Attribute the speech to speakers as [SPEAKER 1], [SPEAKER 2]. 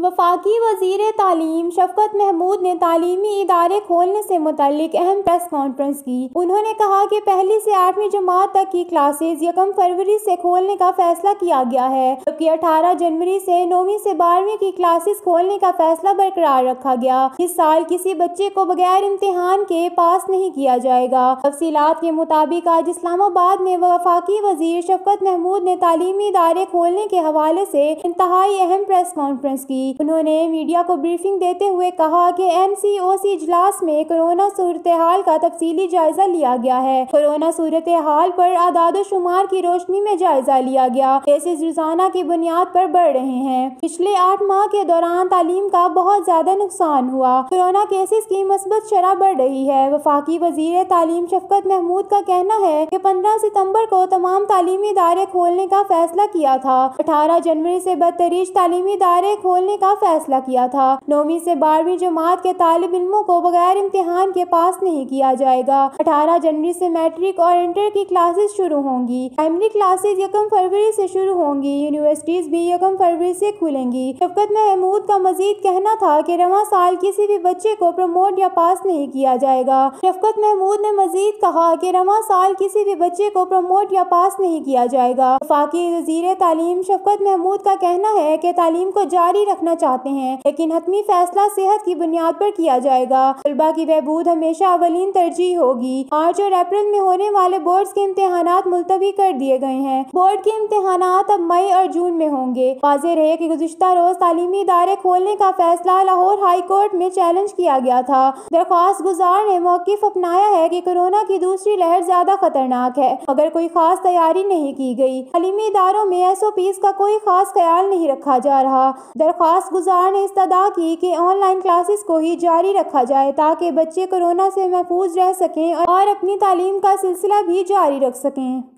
[SPEAKER 1] وفاقی وزیر تعلیم شفقت محمود نے تعلیمی ادارے کھولنے سے متعلق اہم پریس کانفرنس کی۔ انہوں نے کہا کہ پہلی سے 8ویں جماعت تک کی کلاسز 1 فروری سے کھولنے کا فیصلہ کیا گیا ہے، جبکہ 18 جنوری سے 9ویں سے 12ویں کی کلاسز کھولنے کا فیصلہ برقرار رکھا گیا۔ اس سال کسی بچے کو بغیر امتحان کے پاس نہیں کیا جائے گا۔ تفصیلات کے مطابق آج اسلام آباد میں وفاقی وزیر شفقت محمود نے تعلیمی ادارے کھولنے کے حوالے سے انتہائی اہم پریس کانفرنس کی۔ انہوں نے میڈیا کو بریفنگ دیتے ہوئے کہا کہ NCOC اجلاس میں کورونا صورتحال کا تفصیلی جائزہ لیا گیا ہے۔ کورونا صورتحال پر اعداد و شمار کی روشنی میں جائزہ لیا گیا۔ کیسز روزانہ کی بنیاد پر بڑھ رہے ہیں۔ پچھلے 8 ماہ کے دوران تعلیم کا بہت زیادہ نقصان ہوا۔ کورونا کیسز کی مثبت شرح بڑھ رہی ہے۔ وفاقی وزیر تعلیم شفقت محمود کا کہنا ہے کہ 15 ستمبر کو تمام تعلیمی ادارے کھولنے کا فیصلہ کیا تھا۔ 18 جنوری سے بتدریج تعلیمی ادارے کھولنے کا فیصلہ کیا تھا۔ 9ویں سے 12ویں جماعت کے طالب علموں کو بغیر امتحان کے پاس نہیں کیا جائے گا۔ 18 جنوری سے میٹرک اور انٹر کی کلاسز شروع ہوں گی۔ پرائمری کلاسز 1 فروری سے شروع ہوں گی۔ یونیورسٹیز بھی 1 فروری سے کھلیں گی۔ شفقت محمود کا مزید کہنا تھا کہ رواں سال کسی بھی بچے کو پروموٹ یا پاس نہیں کیا جائے گا۔ شفقت محمود نے مزید کہا کہ رواں سال کسی بھی بچے کو پروموٹ یا پاس نہیں کیا جائے گا۔ وفاقی وزیر تعلیم شفقت محمود کا کہنا ہے کہ تعلیم کو جاری رکھنا چاہتے ہیں، لیکن حتمی فیصلہ صحت کی بنیاد پر کیا جائے گا۔ طلباء کی بہبود ہمیشہ اولین ترجیح ہوگی۔ مارچ اور اپریل میں ہونے والے بورڈز کے امتحانات ملتوی کر دیے گئے ہیں۔ بورڈ کے امتحانات اب مئی اور جون میں ہوں گے۔ واضح رہے کہ گزشتہ روز تعلیمی ادارے کھولنے کا فیصلہ لاہور ہائی کورٹ میں چیلنج کیا گیا تھا۔ درخواست گزار نے موقف اپنایا ہے کہ کورونا کی دوسری لہر زیادہ خطرناک ہے، مگر کوئی خاص تیاری نہیں کی گئی۔ تعلیمی اداروں میں SOPs کا کوئی خاص خیال نہیں رکھا جا رہا۔ درخواست گزار نے استدعا کی کہ آن لائن کلاسز کو ہی جاری رکھا جائے تاکہ بچے کورونا سے محفوظ رہ سکیں اور اپنی تعلیم کا سلسلہ بھی جاری رکھ سکیں۔